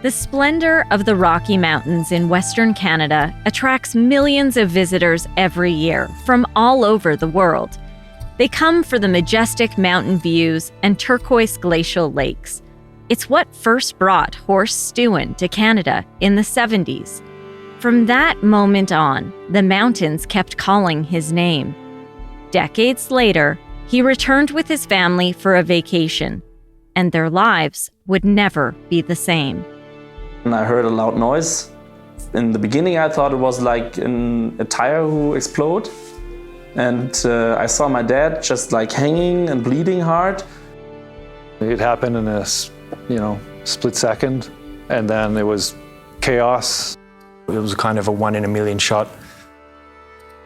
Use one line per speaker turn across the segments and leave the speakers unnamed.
The splendor of the Rocky Mountains in Western Canada attracts millions of visitors every year from all over the world. They come for the majestic mountain views and turquoise glacial lakes. It's what first brought Horst Steuwen to Canada in the 70s. From that moment on, the mountains kept calling his name. Decades later, he returned with his family for a vacation, and their lives would never be the same.
I heard a loud noise. In the beginning, I thought it was like a tire who exploded. And I saw my dad just like hanging and bleeding hard.
It happened in a, split second, and then it was chaos. It was kind of a 1 in a million shot.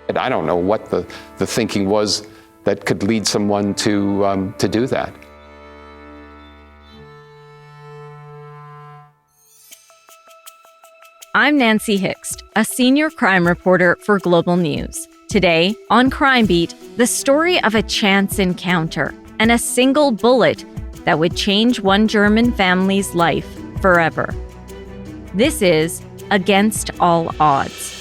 And I don't know what the thinking was that could lead someone to do that.
I'm Nancy Hixt, a senior crime reporter for Global News. Today, on Crime Beat, the story of a chance encounter and a single bullet that would change one German family's life forever. This is Against All Odds.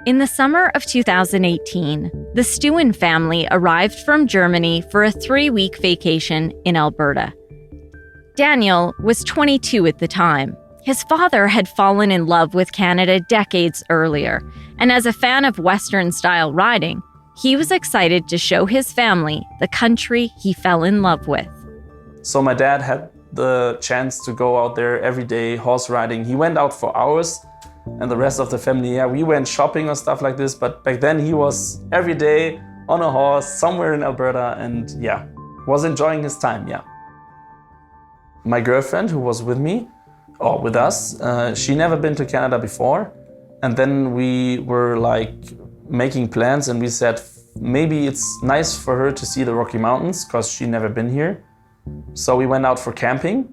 In the summer of 2018, the Steuwen family arrived from Germany for a 3-week vacation in Alberta. Daniel was 22 at the time. His father had fallen in love with Canada decades earlier, and as a fan of Western-style riding, he was excited to show his family the country he fell in love with.
So my dad had the chance to go out there every day horse riding. He went out for hours. And the rest of the family, we went shopping or stuff like this. But back then he was every day on a horse somewhere in Alberta and was enjoying his time, My girlfriend who was with me, or with us, she never been to Canada before. And then we were like making plans and we said, maybe it's nice for her to see the Rocky Mountains because she never been here. So we went out for camping.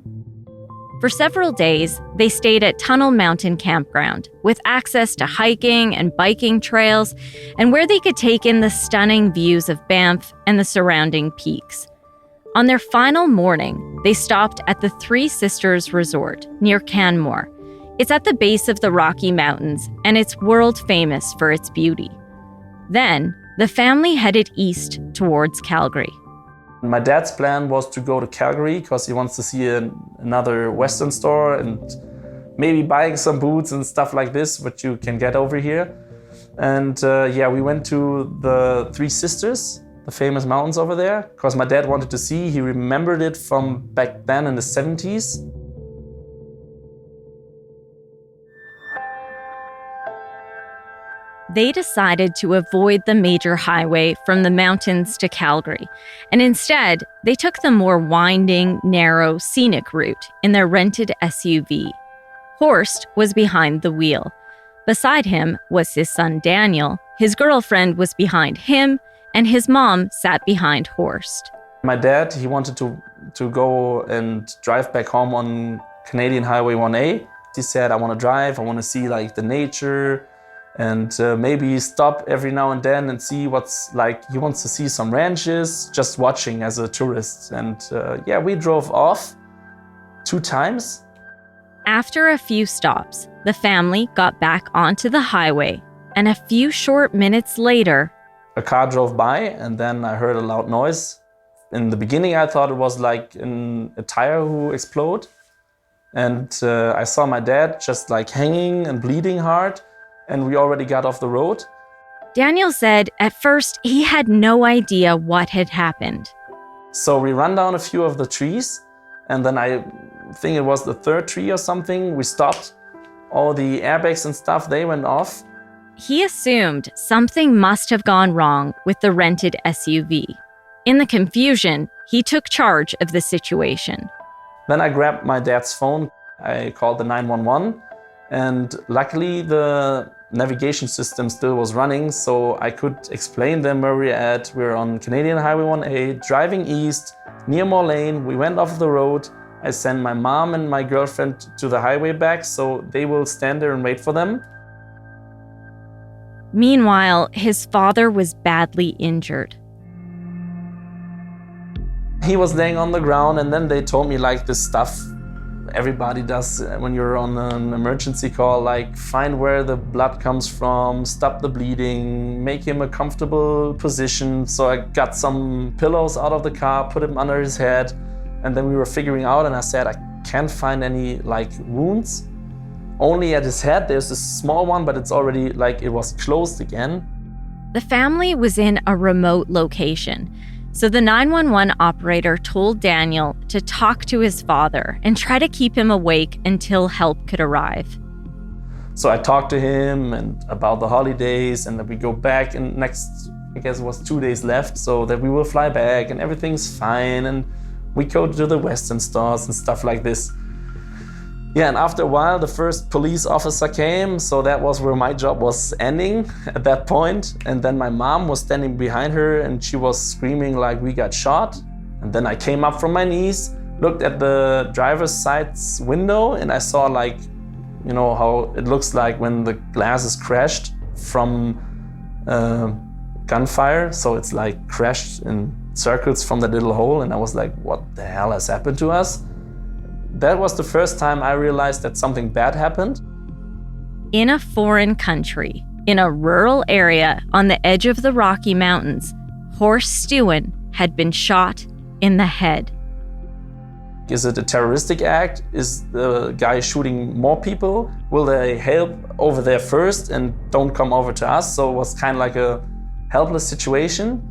For several days, they stayed at Tunnel Mountain Campground, with access to hiking and biking trails, and where they could take in the stunning views of Banff and the surrounding peaks. On their final morning, they stopped at the Three Sisters Resort near Canmore. It's at the base of the Rocky Mountains, and it's world famous for its beauty. Then, the family headed east towards Calgary.
My dad's plan was to go to Calgary because he wants to see another Western store and maybe buying some boots and stuff like this, which you can get over here. And we went to the Three Sisters, the famous mountains over there, because my dad wanted to see. He remembered it from back then in the 70s.
They decided to avoid the major highway from the mountains to Calgary, and instead, they took the more winding, narrow, scenic route in their rented SUV. Horst was behind the wheel. Beside him was his son Daniel, his girlfriend was behind him, and his mom sat behind Horst.
My dad, he wanted to go and drive back home on Canadian Highway 1A. He said, I want to drive, I want to see like the nature, and maybe stop every now and then and see what's like. He wants to see some ranches, just watching as a tourist. And we drove off 2 times.
After a few stops, the family got back onto the highway, and a few short minutes later,
a car drove by and then I heard a loud noise. In the beginning, I thought it was like a tire who exploded. And I saw my dad just like hanging and bleeding hard. And we already got off the road.
Daniel said at first he had no idea what had happened.
So we ran down a few of the trees, and then I think it was the 3rd tree or something. We stopped. All the airbags and stuff, they went off.
He assumed something must have gone wrong with the rented SUV. In the confusion, he took charge of the situation.
Then I grabbed my dad's phone. I called the 911, and luckily the navigation system still was running, so I could explain them where we're at. We're on Canadian Highway 1A, driving east, near Moore Lane. We went off the road. I sent my mom and my girlfriend to the highway back, so they will stand there and wait for them.
Meanwhile, his father was badly injured.
he was laying on the ground, and then they told me like this stuff everybody does when you're on an emergency call, like find where the blood comes from, stop the bleeding, make him a comfortable position. So I got some pillows out of the car, put him under his head, and then we were figuring out, and I said, I can't find any like wounds. Only at his head, there's a small one, but it's already like it was closed again.
The family was in a remote location. So the 911 operator told Daniel to talk to his father and try to keep him awake until help could arrive.
So I talked to him and about the holidays, and that we go back, and next, I guess it was 2 days left, so that we will fly back and everything's fine, and we go to the Western stores and stuff like this. Yeah, and after a while, the first police officer came, so that was where my job was ending at that point. And then my mom was standing behind her, and she was screaming like, we got shot. And then I came up from my knees, looked at the driver's side's window, and I saw like, you know, how it looks like when the glass is crashed from gunfire. So it's like crashed in circles from that little hole. And I was like, what the hell has happened to us? That was the first time I realized that something bad happened.
In a foreign country, in a rural area on the edge of the Rocky Mountains, Horst Steuwen had been shot in the head.
Is it a terroristic act? Is the guy shooting more people? Will they help over there first and don't come over to us? So it was kind of like a helpless situation.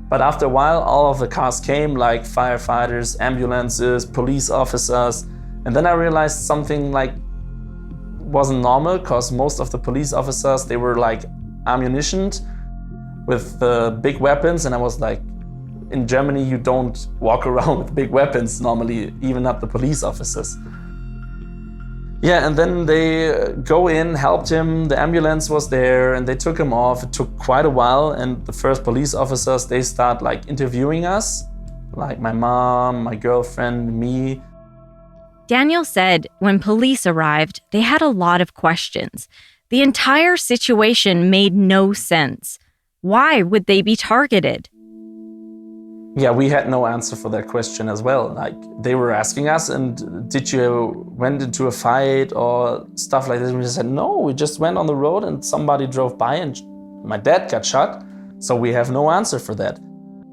But after a while, all of the cars came, like firefighters, ambulances, police officers. And then I realized something like wasn't normal, because most of the police officers, they were like ammunitioned with big weapons. And I was like, in Germany, you don't walk around with big weapons normally, even not the police officers. Yeah, and then they go in, helped him, the ambulance was there, and they took him off. It took quite a while, and the first police officers, they start like interviewing us, like my mom, my girlfriend, me.
Daniel said when police arrived, they had a lot of questions. The entire situation made no sense. Why would they be targeted?
Yeah, we had no answer for that question as well. Like, they were asking us, and did you went into a fight or stuff like this? We just said, no, we just went on the road and somebody drove by and my dad got shot. So we have no answer for that.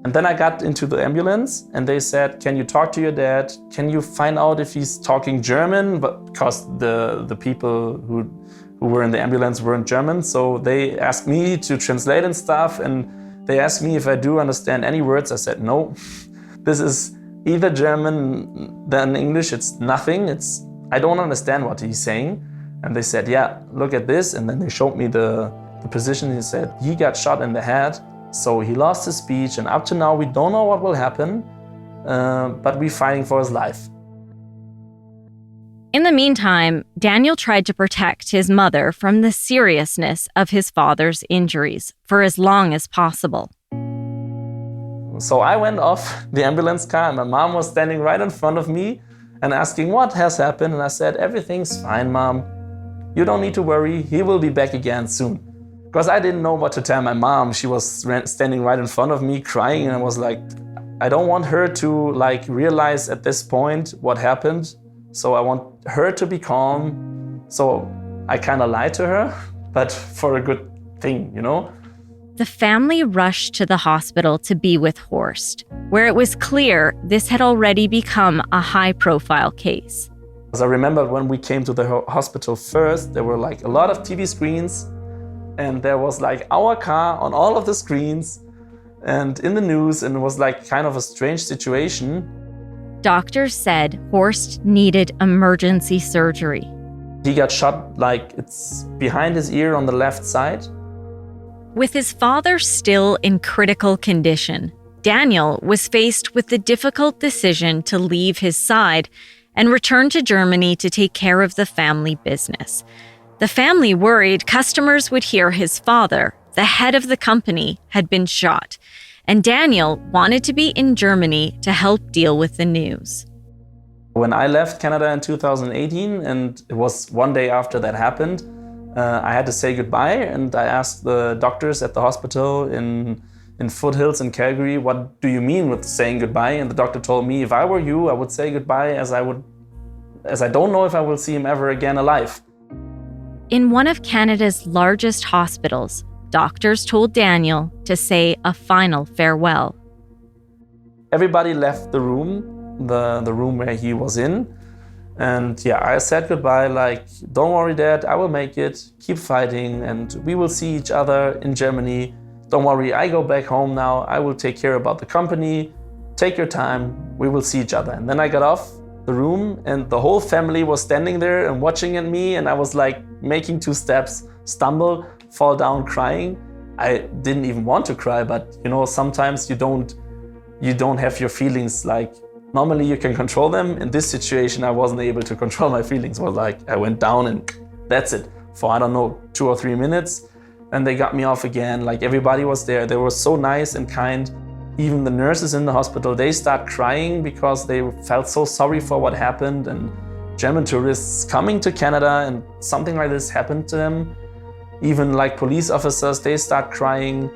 And then I got into the ambulance and they said, can you talk to your dad? Can you find out if he's talking German? But because the people who were in the ambulance weren't German. So they asked me to translate and stuff. And they asked me if I do understand any words. I said, no, this is either German than English. It's nothing. I don't understand what he's saying. And they said, yeah, look at this. And then they showed me the position. He said, he got shot in the head. So he lost his speech. And up to now, we don't know what will happen, but we're fighting for his life.
In the meantime, Daniel tried to protect his mother from the seriousness of his father's injuries for as long as possible.
So I went off the ambulance car and my mom was standing right in front of me and asking what has happened. And I said, everything's fine, Mom. You don't need to worry. He will be back again soon. Because I didn't know what to tell my mom. She was standing right in front of me crying, and I was like, I don't want her to realize at this point what happened. So I want her to be calm. So I kind of lied to her, but for a good thing, you know?
The family rushed to the hospital to be with Horst, where it was clear this had already become a high-profile case.
As I remember when we came to the hospital first, there were a lot of TV screens, and there was our car on all of the screens and in the news, and it was kind of a strange situation.
Doctors said Horst needed emergency surgery.
He got shot it's behind his ear on the left side.
With his father still in critical condition, Daniel was faced with the difficult decision to leave his side and return to Germany to take care of the family business. The family worried customers would hear his father, the head of the company, had been shot, and Daniel wanted to be in Germany to help deal with the news.
When I left Canada in 2018, and it was one day after that happened, I had to say goodbye, and I asked the doctors at the hospital in in foothills in Calgary, what do you mean with saying goodbye? And the doctor told me, if I were you, I would say goodbye as I don't know if I will see him ever again alive.
In one of Canada's largest hospitals, doctors told Daniel to say a final farewell.
Everybody left the room, the room where he was in. And yeah, I said goodbye, like, don't worry, Dad, I will make it, keep fighting, and we will see each other in Germany. Don't worry, I go back home now, I will take care about the company, take your time, we will see each other. And then I got off the room and the whole family was standing there and watching at me, and I was like making 2 steps, stumble, fall down crying. I didn't even want to cry, but you know, sometimes you don't have your feelings. Like, normally you can control them. In this situation, I wasn't able to control my feelings. It was like, I went down and that's it. For, I don't know, 2 or 3 minutes. And they got me off again. Like, everybody was there. They were so nice and kind. Even the nurses in the hospital, they start crying because they felt so sorry for what happened. And German tourists coming to Canada and something like this happened to them. Even like police officers, they start crying.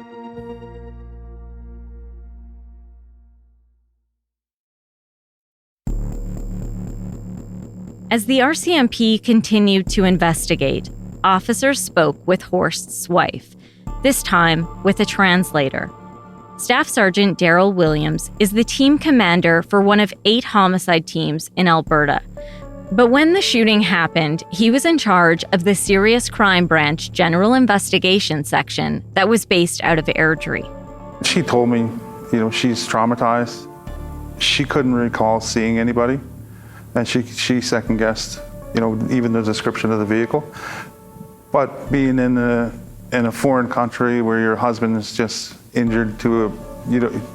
As the RCMP continued to investigate, officers spoke with Horst's wife, this time with a translator. Staff Sergeant Daryl Williams is the team commander for one of 8 homicide teams in Alberta. But when the shooting happened, he was in charge of the Serious Crime Branch General Investigation Section that was based out of Airdrie.
She told me, she's traumatized. She couldn't recall seeing anybody. And she second-guessed, even the description of the vehicle. But being in a foreign country where your husband is just injured to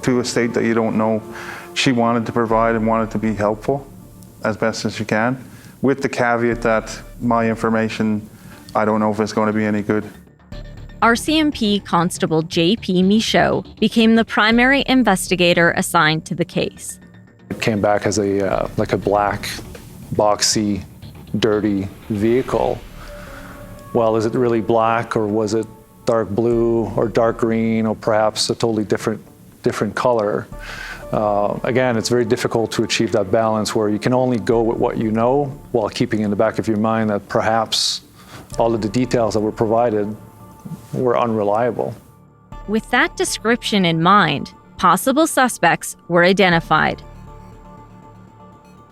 a state that you don't know, she wanted to provide and wanted to be helpful as best as she can, with the caveat that my information, I don't know if it's going to be any good.
RCMP Constable J.P. Michaud became the primary investigator assigned to the case.
It came back as a black, boxy, dirty vehicle. Well, is it really black, or was it dark blue or dark green, or perhaps a totally different color? Again, it's very difficult to achieve that balance where you can only go with what you know while keeping in the back of your mind that perhaps all of the details that were provided were unreliable.
With that description in mind, possible suspects were identified.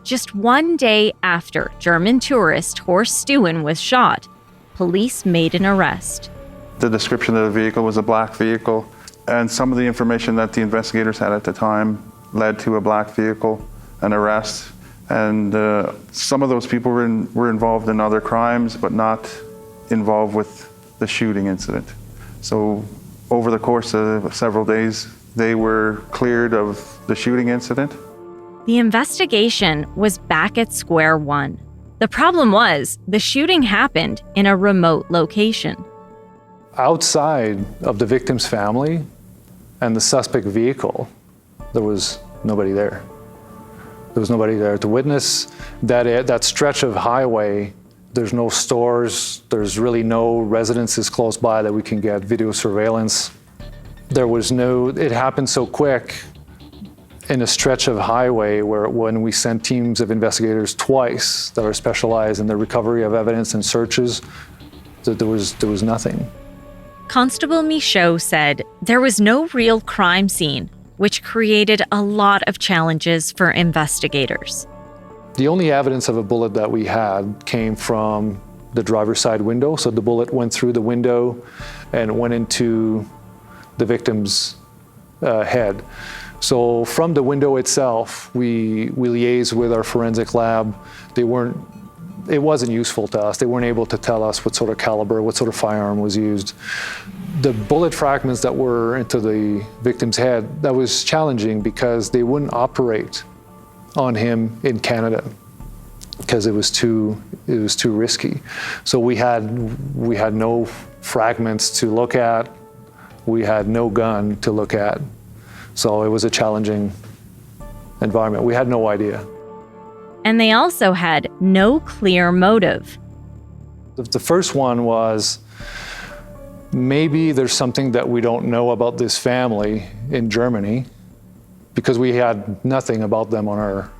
Just one day after German tourist Horst Stuen was shot, police made an arrest.
The description of the vehicle was a black vehicle, and some of the information that the investigators had at the time led to a black vehicle, an arrest. And some of those people were involved in other crimes, but not involved with the shooting incident. So over the course of several days, they were cleared of the shooting incident.
The investigation was back at square one. The problem was, the shooting happened in a remote location.
Outside of the victim's family and the suspect vehicle, there was nobody there. There was nobody there to witness that stretch of highway. There's no stores, there's really no residences close by that we can get video surveillance. It happened so quick in a stretch of highway where when we sent teams of investigators twice that are specialized in the recovery of evidence and searches, that there was nothing.
Constable Michaud said there was no real crime scene, which created a lot of challenges for investigators.
The only evidence of a bullet that we had came from the driver's side window. So the bullet went through the window and went into the victim's head. So from the window itself, we liaised with our forensic lab. It wasn't useful to us. They weren't able to tell us what sort of caliber, what sort of firearm was used. The bullet fragments that were into the victim's head, that was challenging because they wouldn't operate on him in Canada because it was too risky. So we had no fragments to look at. We had no gun to look at. So it was a challenging environment. We had no idea.
And they also had no clear motive.
The first one was maybe there's something that we don't know about this family in Germany, because we had nothing about them on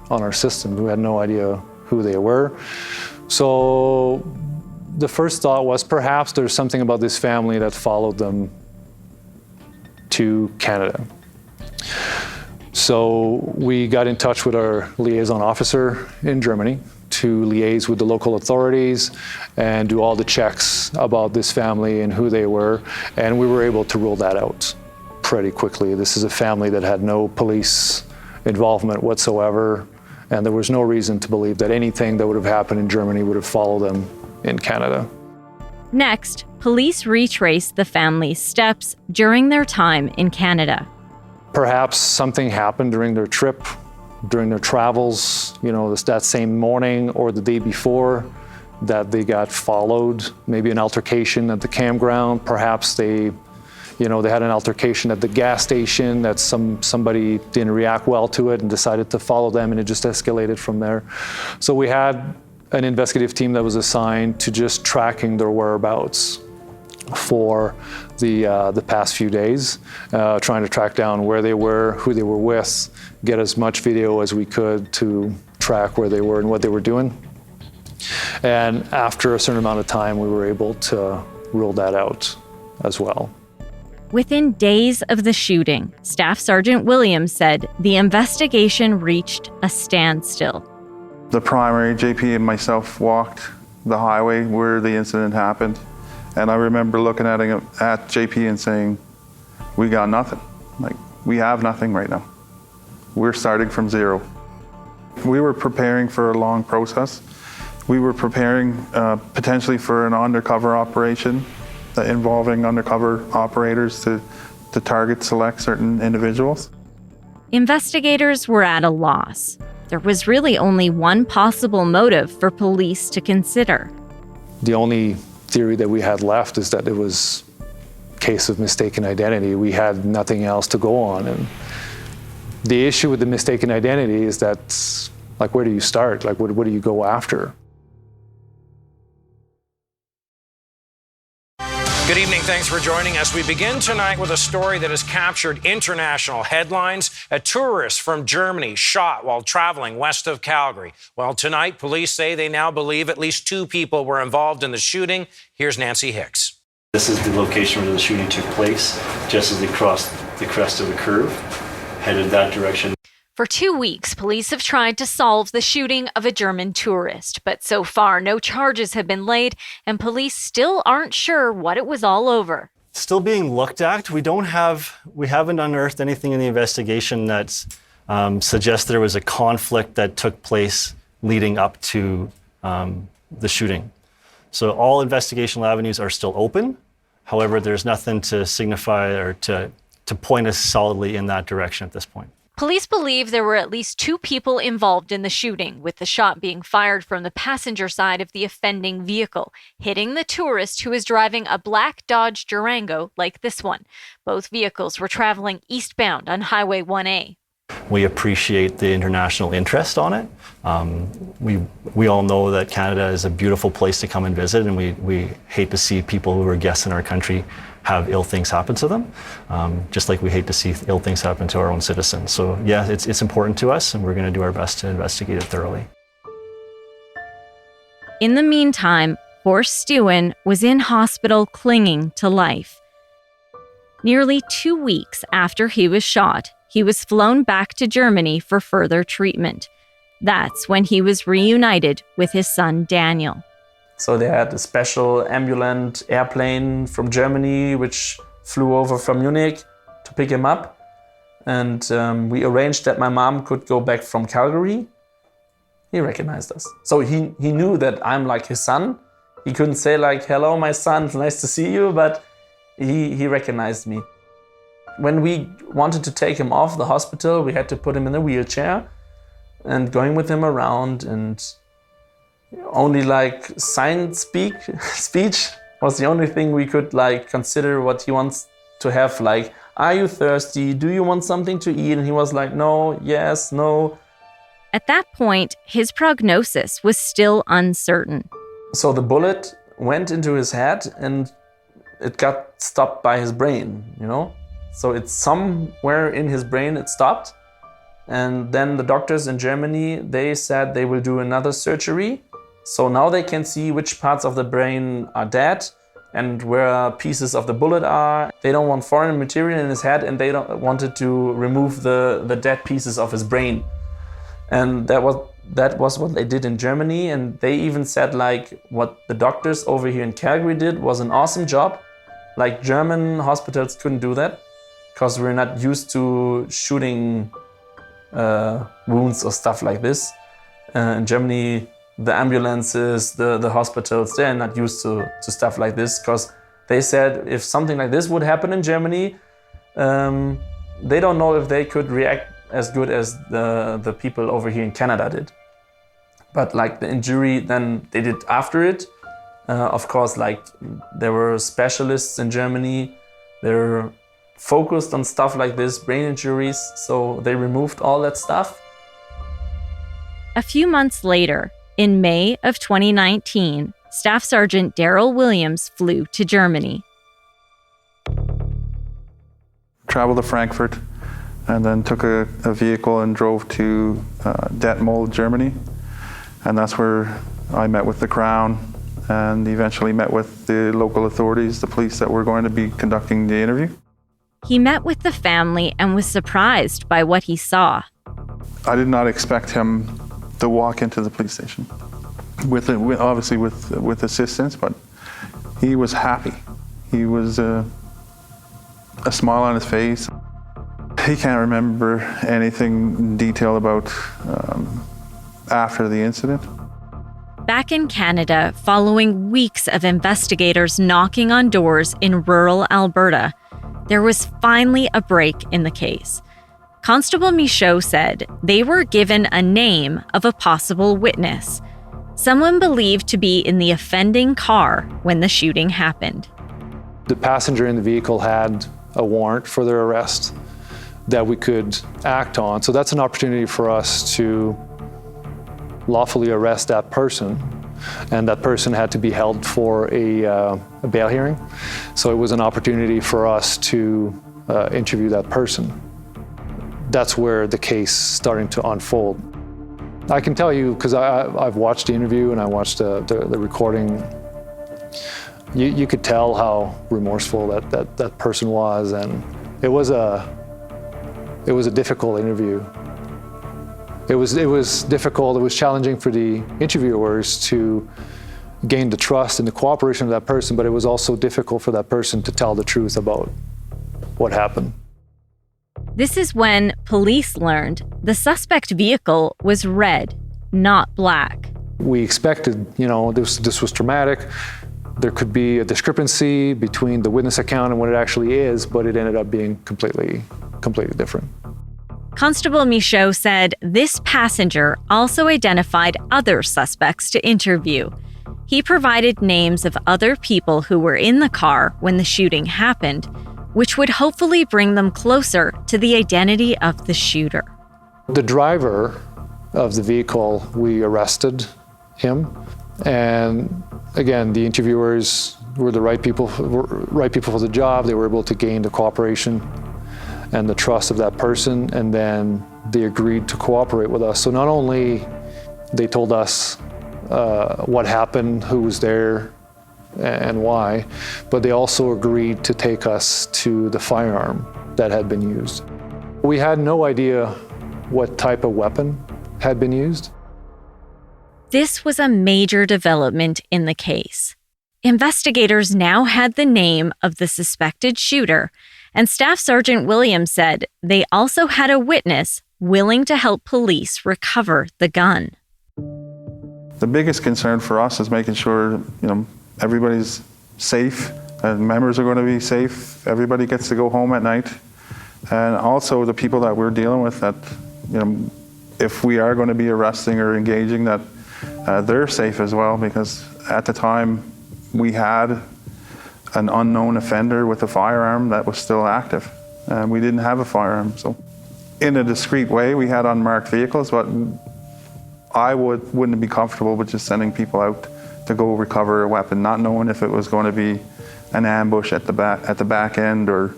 our system. We had no idea who they were. So the first thought was perhaps there's something about this family that followed them to Canada. So we got in touch with our liaison officer in Germany to liaise with the local authorities and do all the checks about this family and who they were, and we were able to rule that out pretty quickly. This is a family that had no police involvement whatsoever, and there was no reason to believe that anything that would have happened in Germany would have followed them in Canada.
Next, police retraced the family's steps during their time in Canada.
Perhaps something happened during their trip, during their travels, that same morning or the day before, that they got followed, maybe an altercation at the campground. Perhaps they had an altercation at the gas station, that somebody didn't react well to it and decided to follow them, and it just escalated from there. So we had an investigative team that was assigned to just tracking their whereabouts for the past few days, trying to track down where they were, who they were with, get as much video as we could to track where they were and what they were doing. And after a certain amount of time, we were able to rule that out as well.
Within days of the shooting, Staff Sergeant Williams said the investigation reached a standstill.
The primary, JP and myself, walked the highway where the incident happened. And I remember looking at JP and saying, we got nothing. We have nothing right now. We're starting from zero. We were preparing for a long process. We were preparing potentially for an undercover operation involving undercover operators to select certain individuals.
Investigators were at a loss. There was really only one possible motive for police to consider.
The only theory that we had left is that it was a case of mistaken identity. We had nothing else to go on. And the issue with the mistaken identity is that, where do you start? What do you go after?
Good evening. Thanks for joining us. We begin tonight with a story that has captured international headlines. A tourist from Germany shot while traveling west of Calgary. Well, tonight, police say they now believe at least 2 people were involved in the shooting. Here's Nancy Hicks.
This is the location where the shooting took place, just as they crossed the crest of the curve, headed that direction.
For 2 weeks, police have tried to solve the shooting of a German tourist, but so far no charges have been laid, and police still aren't sure what it was all over.
Still being looked at. We haven't unearthed anything in the investigation that suggests there was a conflict that took place leading up to the shooting. So all investigational avenues are still open. However, there's nothing to signify or to point us solidly in that direction at this point.
Police believe there were at least 2 people involved in the shooting, with the shot being fired from the passenger side of the offending vehicle, hitting the tourist who was driving a black Dodge Durango like this one. Both vehicles were traveling eastbound on Highway 1A.
We appreciate the international interest on it. We all know that Canada is a beautiful place to come and visit, and we hate to see people who are guests in our country have ill things happen to them, just like we hate to see ill things happen to our own citizens. So yeah, it's important to us, and we're going to do our best to investigate it thoroughly.
In the meantime, Horst Steuwen was in hospital clinging to life. Nearly 2 weeks after he was shot, he was flown back to Germany for further treatment. That's when he was reunited with his son Daniel.
So they had a special ambulance airplane from Germany which flew over from Munich to pick him up. And we arranged that my mom could go back from Calgary. He recognized us. So he knew that I'm like his son. He couldn't say hello, my son, it's nice to see you, but he recognized me. When we wanted to take him off the hospital, we had to put him in a wheelchair and going with him around, and only sign speech was the only thing we could consider what he wants to have. Are you thirsty? Do you want something to eat? And he was like, no, yes, no.
At that point, his prognosis was still uncertain.
So the bullet went into his head, and it got stopped by his brain, you know? So it's somewhere in his brain it stopped. And then the doctors in Germany, they said they will do another surgery. So now they can see which parts of the brain are dead and where pieces of the bullet are. They don't want foreign material in his head, and they wanted to remove the dead pieces of his brain. And that was what they did in Germany. And they even said like what the doctors over here in Calgary did was an awesome job. Like German hospitals couldn't do that because we're not used to shooting wounds or stuff like this. In Germany, the ambulances, the hospitals, they're not used to stuff like this because they said if something like this would happen in Germany, they don't know if they could react as good as the people over here in Canada did. But like the injury, then they did after it. Of course, like there were specialists in Germany. They're focused on stuff like this, brain injuries, so they removed all that stuff.
A few months later, in May of 2019, Staff Sergeant Daryl Williams flew to Germany.
Traveled to Frankfurt and then took a vehicle and drove to Detmold, Germany. And that's where I met with the Crown and eventually met with the local authorities, the police that were going to be conducting the interview.
He met with the family and was surprised by what he saw.
I did not expect him to walk into the police station, obviously with assistance, but he was happy. He was a smile on his face. He can't remember anything in detail about after the incident.
Back in Canada, following weeks of investigators knocking on doors in rural Alberta, there was finally a break in the case. Constable Michaud said they were given a name of a possible witness, someone believed to be in the offending car when the shooting happened.
The passenger in the vehicle had a warrant for their arrest that we could act on. So that's an opportunity for us to lawfully arrest that person. And that person had to be held for a bail hearing. So it was an opportunity for us to interview that person. That's where the case starting to unfold. I can tell you, because I've watched the interview and I watched the recording, you could tell how remorseful that person was, and it was a difficult interview. It was difficult, it was challenging for the interviewers to gain the trust and the cooperation of that person, but it was also difficult for that person to tell the truth about what happened.
This is when police learned the suspect vehicle was red, not black.
We expected, this was traumatic. There could be a discrepancy between the witness account and what it actually is, but it ended up being completely different.
Constable Michaud said this passenger also identified other suspects to interview. He provided names of other people who were in the car when the shooting happened, which would hopefully bring them closer to the identity of the shooter.
The driver of the vehicle, we arrested him. And again, the interviewers were the right people for the job. They were able to gain the cooperation and the trust of that person, and then they agreed to cooperate with us. So not only they told us what happened, who was there, and why, but they also agreed to take us to the firearm that had been used. We had no idea what type of weapon had been used.
This was a major development in the case. Investigators now had the name of the suspected shooter, and Staff Sergeant Williams said they also had a witness willing to help police recover the gun.
The biggest concern for us is making sure, everybody's safe, and members are going to be safe. Everybody gets to go home at night. And also the people that we're dealing with, that, if we are going to be arresting or engaging, that they're safe as well, because at the time we had an unknown offender with a firearm that was still active. We didn't have a firearm. So in a discreet way, we had unmarked vehicles, but I wouldn't be comfortable with just sending people out to go recover a weapon, not knowing if it was going to be an ambush at the back end or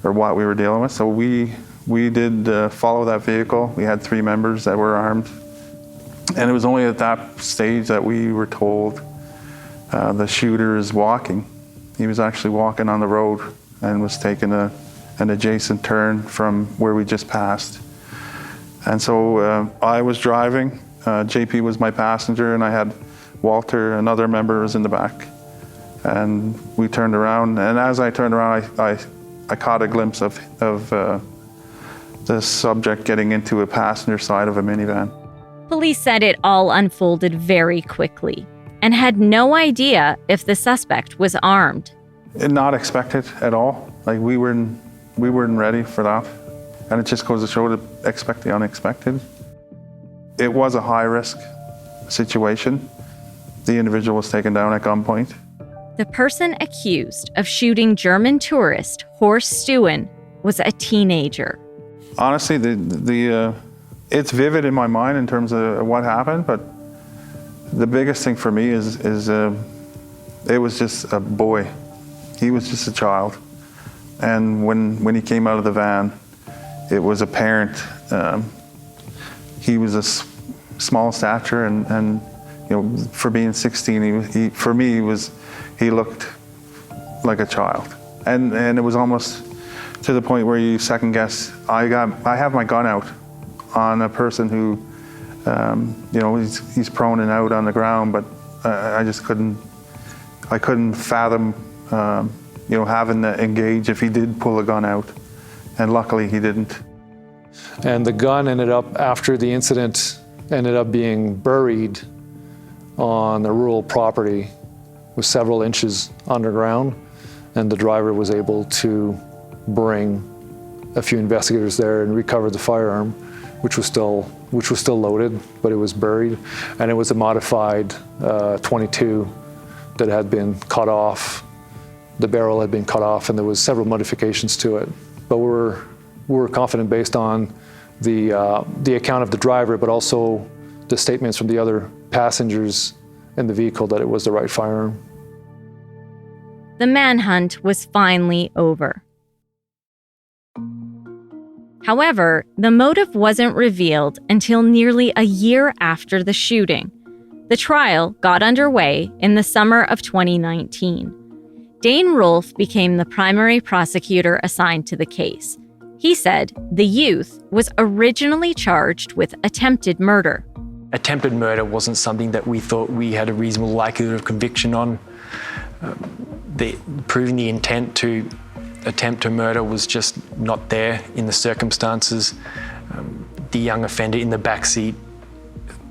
what we were dealing with. So we did follow that vehicle. We had 3 members that were armed. And it was only at that stage that we were told the shooter is walking. He was actually walking on the road and was taking an adjacent turn from where we just passed. And so I was driving, JP was my passenger, and I had Walter, another member, was in the back. And we turned around, and as I turned around, I caught a glimpse of the subject getting into a passenger side of a minivan.
Police said it all unfolded very quickly and had no idea if the suspect was armed.
Not expected at all. Like we weren't ready for that. And it just goes to show to expect the unexpected. It was a high-risk situation. The individual was taken down at gunpoint.
The person accused of shooting German tourist Horst Stuen was a teenager.
Honestly, it's vivid in my mind in terms of what happened, but the biggest thing for me is it was just a boy. He was just a child. And when he came out of the van, it was apparent he was a small stature, and you know, for being 16, for me he looked like a child, and it was almost to the point where you second guess. I have my gun out on a person who, you know, he's prone and out on the ground, but I just couldn't fathom, you know, having to engage if he did pull a gun out, and luckily he didn't.
And the gun after the incident, ended up being buried on a rural property with several inches underground, and the driver was able to bring a few investigators there and recover the firearm, which was still loaded, but it was buried, and it was a modified .22 that had been cut off. The barrel had been cut off, and there was several modifications to it. But we're confident, based on the account of the driver, but also the statements from the other passengers in the vehicle, that it was the right firearm.
The manhunt was finally over. However, the motive wasn't revealed until nearly a year after the shooting. The trial got underway in the summer of 2019. Dane Rolfe became the primary prosecutor assigned to the case. He said the youth was originally charged with attempted murder.
Attempted murder wasn't something that we thought we had a reasonable likelihood of conviction on. Proving the intent to attempt to murder was just not there in the circumstances. The young offender in the backseat,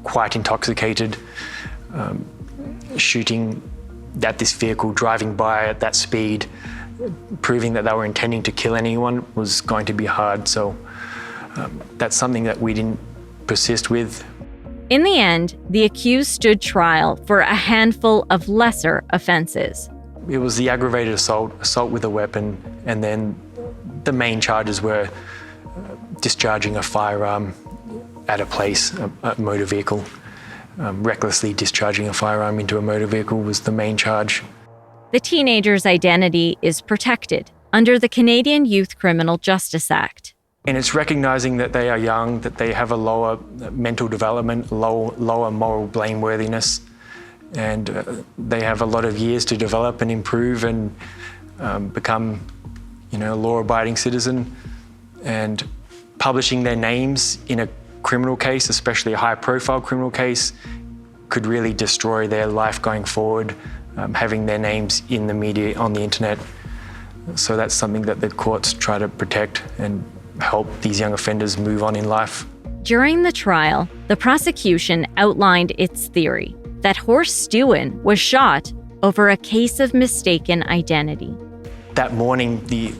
quite intoxicated, shooting at this vehicle, driving by at that speed, proving that they were intending to kill anyone was going to be hard. So that's something that we didn't persist with.
In the end, the accused stood trial for a handful of lesser offenses.
It was the aggravated assault with a weapon, and then the main charges were discharging a firearm at a place, a motor vehicle. Recklessly discharging a firearm into a motor vehicle was the main charge.
The teenager's identity is protected under the Canadian Youth Criminal Justice Act.
And it's recognizing that they are young, that they have a lower mental development, lower moral blameworthiness, and they have a lot of years to develop and improve and become, you know, a law-abiding citizen. And publishing their names in a criminal case, especially a high-profile criminal case, could really destroy their life going forward, having their names in the media, on the internet. So that's something that the courts try to protect and help these young offenders move on in life.
During the trial, the prosecution outlined its theory that Horst Stuen was shot over a case of mistaken identity.
That morning, the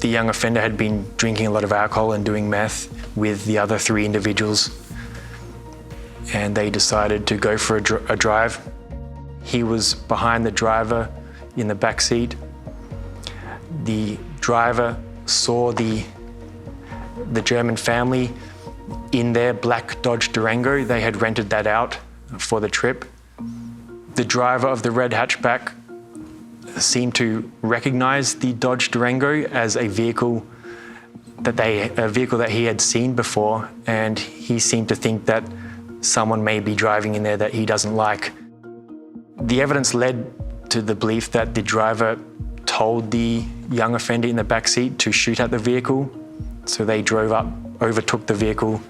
young offender had been drinking a lot of alcohol and doing meth with the other 3 individuals, and they decided to go for a drive. He was behind the driver in the back seat. The driver saw the German family in their black Dodge Durango. They had rented that out for the trip. The driver of the red hatchback seemed to recognize the Dodge Durango as a vehicle that he had seen before, and he seemed to think that someone may be driving in there that he doesn't like. The evidence led to the belief that the driver told the young offender in the backseat to shoot at the vehicle. So they drove up, overtook the vehicle,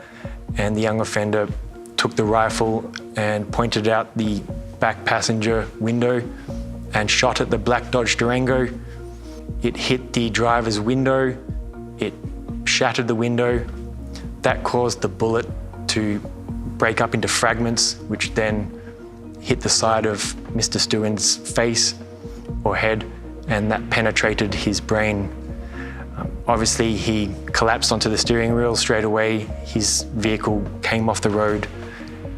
and the young offender took the rifle and pointed out the back passenger window and shot at the black Dodge Durango. It hit the driver's window, it shattered the window. That caused the bullet to break up into fragments, which then hit the side of Mr. Stewin's face or head, and that penetrated his brain. Obviously, he collapsed onto the steering wheel straight away. His vehicle came off the road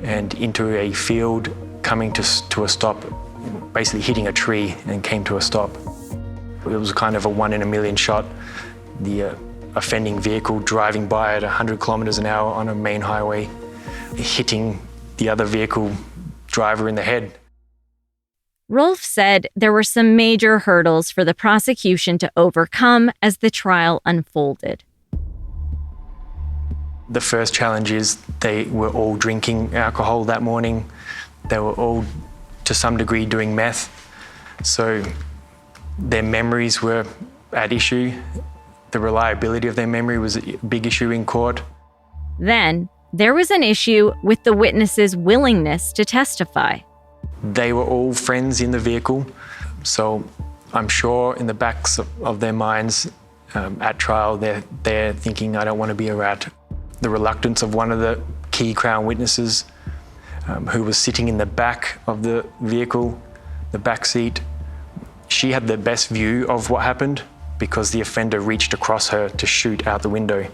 and into a field, coming to a stop, basically hitting a tree and came to a stop. It was kind of a 1 in a million shot. The offending vehicle driving by at 100 kilometers an hour on a main highway, hitting the other vehicle driver in the head.
Rolf said there were some major hurdles for the prosecution to overcome as the trial unfolded.
The first challenge is they were all drinking alcohol that morning. They were all, to some degree, doing meth. So their memories were at issue. The reliability of their memory was a big issue in court.
Then there was an issue with the witnesses' willingness to testify.
They were all friends in the vehicle, so I'm sure in the backs of their minds at trial, they're thinking, I don't want to be a rat. The reluctance of one of the key Crown witnesses, who was sitting in the back of the vehicle, the back seat, she had the best view of what happened because the offender reached across her to shoot out the window.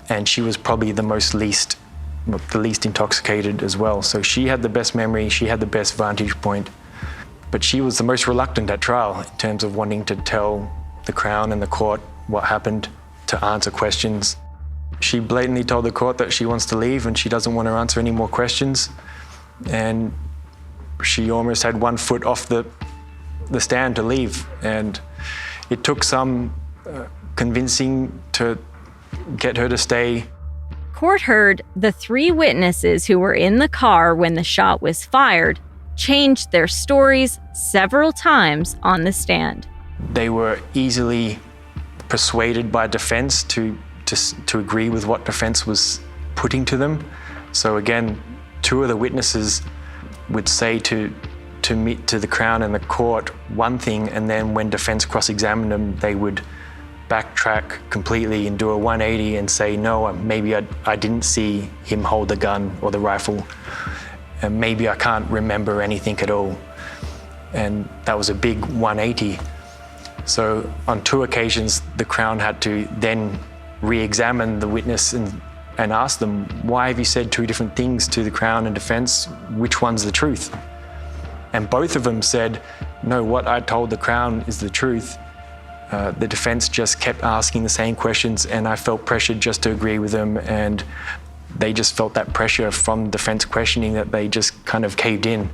And she was probably the least intoxicated as well. So she had the best memory, she had the best vantage point, but she was the most reluctant at trial in terms of wanting to tell the Crown and the court what happened, to answer questions. She blatantly told the court that she wants to leave and she doesn't want to answer any more questions. And she almost had 1 foot off the stand to leave. And it took some convincing to get her to stay.
Court heard the 3 witnesses who were in the car when the shot was fired changed their stories several times on the stand.
They were easily persuaded by defense to agree with what defense was putting to them. So again, 2 of the witnesses would say to the Crown and the court one thing, and then when defense cross-examined them, they would backtrack completely and do a 180 and say, no, maybe I didn't see him hold the gun or the rifle, and maybe I can't remember anything at all. And that was a big 180. So on 2 occasions, the Crown had to then re-examine the witness and ask them, why have you said 2 different things to the Crown and defense? Which one's the truth? And both of them said, no, what I told the Crown is the truth. The defense just kept asking the same questions, and I felt pressured just to agree with them, and they just felt that pressure from defense questioning that they just kind of caved in.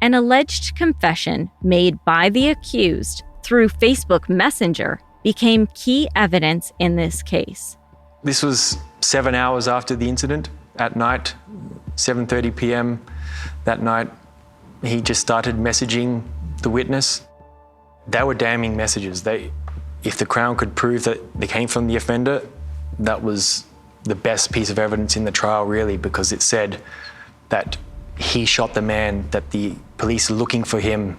An alleged confession made by the accused through Facebook Messenger became key evidence in this case.
This was 7 hours after the incident at night, 7:30 p.m. that night. He just started messaging the witness. They were damning messages. If the Crown could prove that they came from the offender, that was the best piece of evidence in the trial, really, because it said that he shot the man, that the police are looking for him.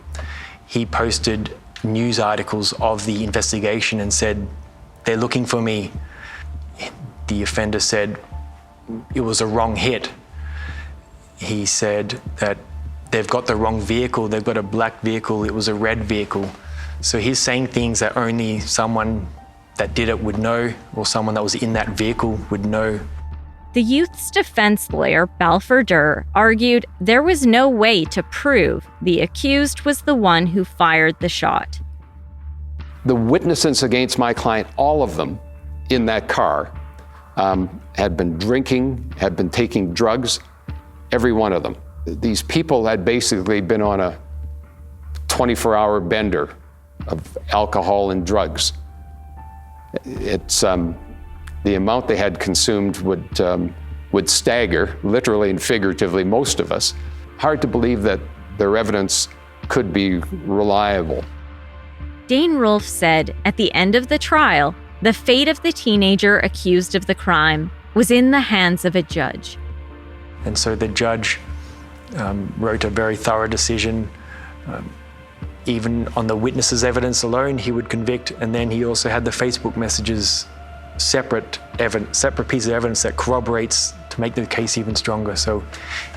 He posted news articles of the investigation and said, they're looking for me. The offender said it was a wrong hit. He said that they've got the wrong vehicle, they've got a black vehicle, it was a red vehicle. So he's saying things that only someone that did it would know, or someone that was in that vehicle would know.
The youth's defense lawyer, Balfour Durr, argued there was no way to prove the accused was the one who fired the shot.
The witnesses against my client, all of them in that car, had been drinking, had been taking drugs, every one of them. These people had basically been on a 24-hour bender of alcohol and drugs. It's the amount they had consumed would stagger, literally and figuratively, most of us. Hard to believe that their evidence could be reliable.
Dane Rolfe said at the end of the trial, the fate of the teenager accused of the crime was in the hands of a judge.
And so the judge wrote a very thorough decision. Even on the witnesses' evidence alone, he would convict, and then he also had the Facebook messages, separate piece of evidence that corroborates to make the case even stronger. So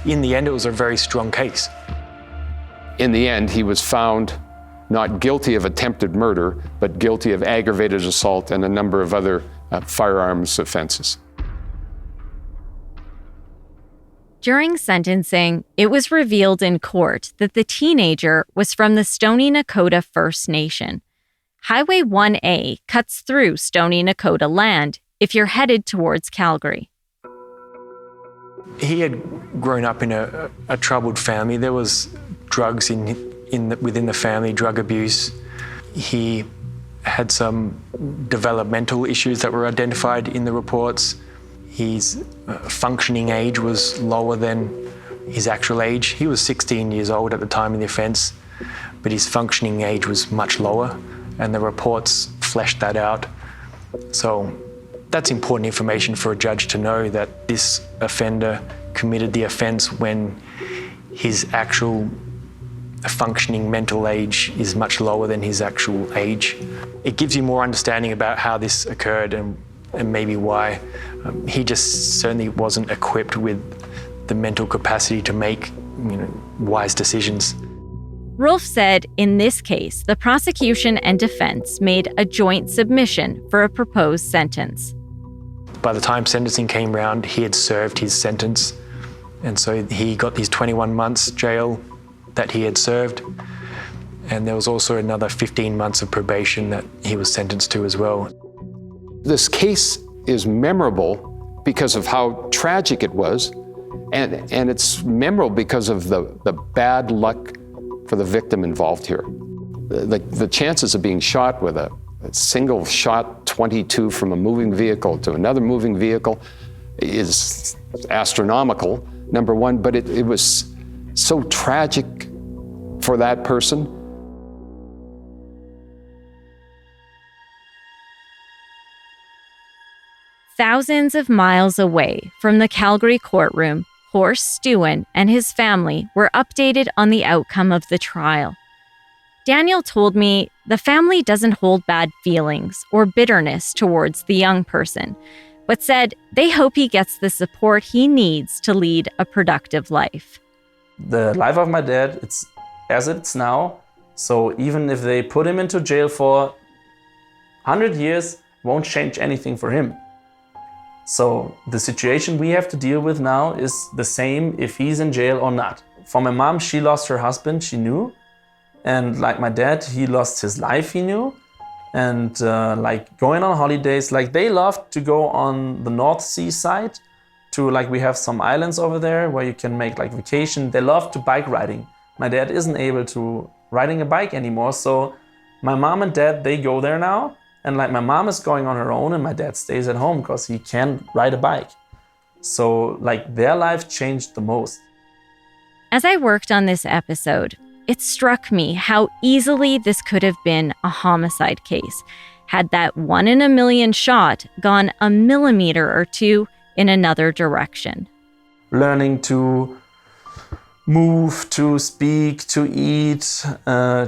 in the end, it was a very strong case.
In the end, he was found not guilty of attempted murder, but guilty of aggravated assault and a number of other firearms offenses.
During sentencing, it was revealed in court that the teenager was from the Stoney Nakoda First Nation. Highway 1A cuts through Stoney Nakoda land if you're headed towards Calgary.
He had grown up in a troubled family. There was drugs within the family, drug abuse. He had some developmental issues that were identified in the reports. His functioning age was lower than his actual age. He was 16 years old at the time of the offence, but his functioning age was much lower, and the reports fleshed that out. So that's important information for a judge to know, that this offender committed the offence when his actual functioning mental age is much lower than his actual age. It gives you more understanding about how this occurred and maybe why. He just certainly wasn't equipped with the mental capacity to make, wise decisions.
Rolfe said in this case, the prosecution and defense made a joint submission for a proposed sentence.
By the time sentencing came round, he had served his sentence, and so he got these 21 months jail that he had served, and there was also another 15 months of probation that he was sentenced to as well.
This case is memorable because of how tragic it was, and it's memorable because of the bad luck for the victim involved here. The chances of being shot with a single shot 22 from a moving vehicle to another moving vehicle is astronomical, number one, but it was so tragic for that person.
Thousands of miles away from the Calgary courtroom, Horst Steuwen and his family were updated on the outcome of the trial. Daniel told me the family doesn't hold bad feelings or bitterness towards the young person, but said they hope he gets the support he needs to lead a productive life.
The life of my dad, it's as it's now, so even if they put him into jail for 100 years, won't change anything for him. So the situation we have to deal with now is the same if he's in jail or not. For my mom, she lost her husband, she knew. And like my dad, he lost his life, he knew. And like going on holidays, like they loved to go on the North Sea side to, like, we have some islands over there where you can make like vacation. They love to bike riding. My dad isn't able to riding a bike anymore. So my mom and dad, they go there now. And like my mom is going on her own and my dad stays at home because he can't ride a bike. So like their life changed the most.
As I worked on this episode, it struck me how easily this could have been a homicide case had that 1 in a million shot gone a millimeter or two in another direction.
Learning to move, to speak, to eat,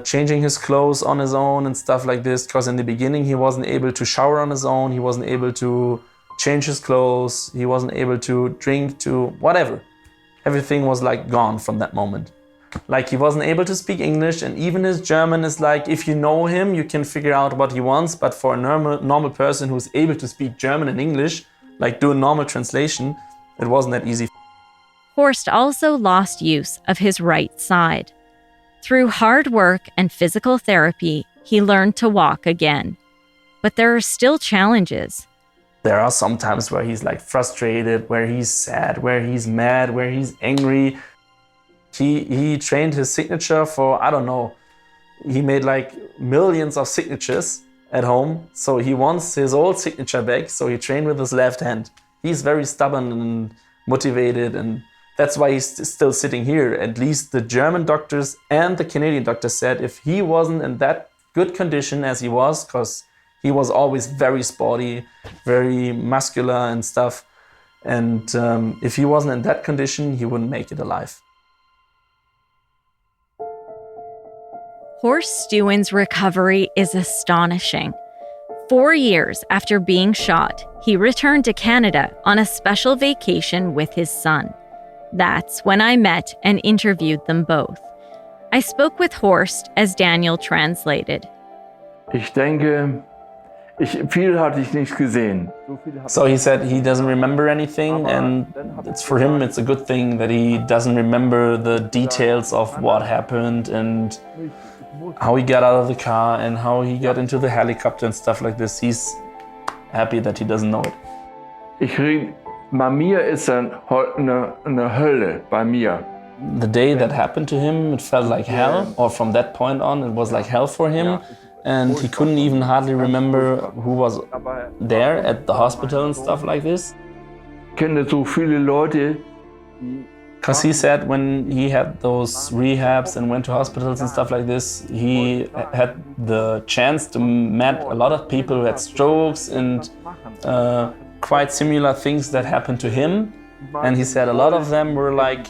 changing his clothes on his own and stuff like this. Because in the beginning, he wasn't able to shower on his own. He wasn't able to change his clothes. He wasn't able to drink, to whatever. Everything was like gone from that moment. Like he wasn't able to speak English, and even his German is like, if you know him, you can figure out what he wants. But for a normal person who's able to speak German and English, like do a normal translation, it wasn't that easy.
Horst also lost use of his right side. Through hard work and physical therapy, he learned to walk again. But there are still challenges.
There are some times where he's like frustrated, where he's sad, where he's mad, where he's angry. He trained his signature for, I don't know, he made like millions of signatures at home. So he wants his old signature back. So he trained with his left hand. He's very stubborn and motivated, and that's why he's still sitting here. At least the German doctors and the Canadian doctors said if he wasn't in that good condition as he was, because he was always very sporty, very muscular and stuff, and if he wasn't in that condition, he wouldn't make it alive.
Horst Steuwen's recovery is astonishing. 4 years after being shot, he returned to Canada on a special vacation with his son. That's when I met and interviewed them both. I spoke with Horst as Daniel translated.
Ich denke, viel hatte ich nicht gesehen.
So he said he doesn't remember anything, and it's for him it's a good thing that he doesn't remember the details of what happened and how he got out of the car and how he got into the helicopter and stuff like this. He's happy that he doesn't know it.
Bei mir ist eine Hölle, bei mir.
The day that happened to him, it felt like hell, or from that point on, it was like hell for him. And he couldn't even hardly remember who was there at the hospital and stuff like this.
Ich kenne so viele Leute.
Because he said when he had those rehabs and went to hospitals and stuff like this, he had the chance to meet a lot of people who had strokes and quite similar things that happened to him. And he said a lot of them were like,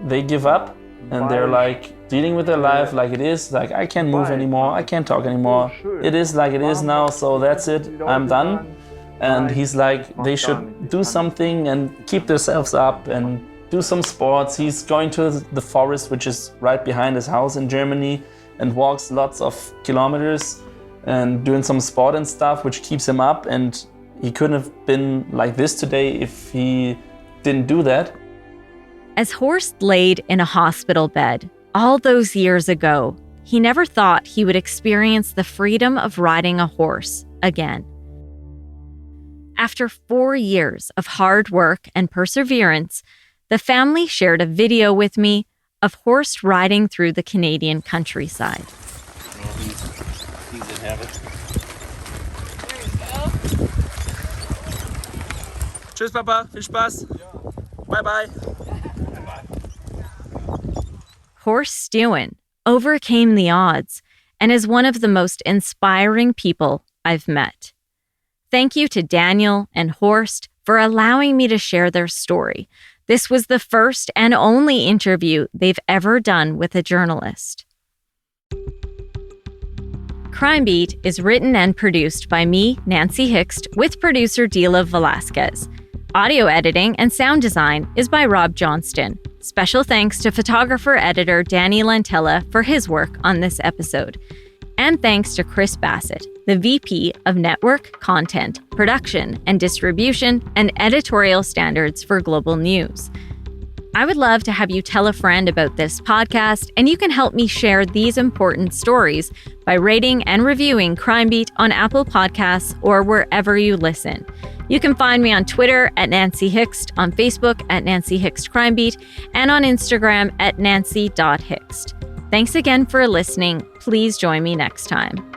they give up and they're like dealing with their life like it is, like I can't move anymore, I can't talk anymore. It is like it is now, so that's it, I'm done. And he's like, they should do something and keep themselves up and do some sports. He's going to the forest, which is right behind his house in Germany, and walks lots of kilometers and doing some sport and stuff, which keeps him up. And he couldn't have been like this today if he didn't do that.
As Horst laid in a hospital bed all those years ago, he never thought he would experience the freedom of riding a horse again. After 4 years of hard work and perseverance, the family shared a video with me of Horst riding through the Canadian countryside.
He's in heaven. Tschüss, Papa. Viel Spaß. Bye-bye.
Horst Steuwen overcame the odds and is one of the most inspiring people I've met. Thank you to Daniel and Horst for allowing me to share their story. This was the first and only interview they've ever done with a journalist. Crime Beat is written and produced by me, Nancy Hixt, with producer Dila Velasquez. Audio editing and sound design is by Rob Johnston. Special thanks to photographer-editor Danny Lantella for his work on this episode. And thanks to Chris Bassett, the VP of Network, Content, Production, and Distribution and Editorial Standards for Global News. I would love to have you tell a friend about this podcast, and you can help me share these important stories by rating and reviewing Crime Beat on Apple Podcasts or wherever you listen. You can find me on Twitter at Nancy Hixt, on Facebook at Nancy Hixt Crime Beat, and on Instagram at nancy.hixt. Thanks again for listening. Please join me next time.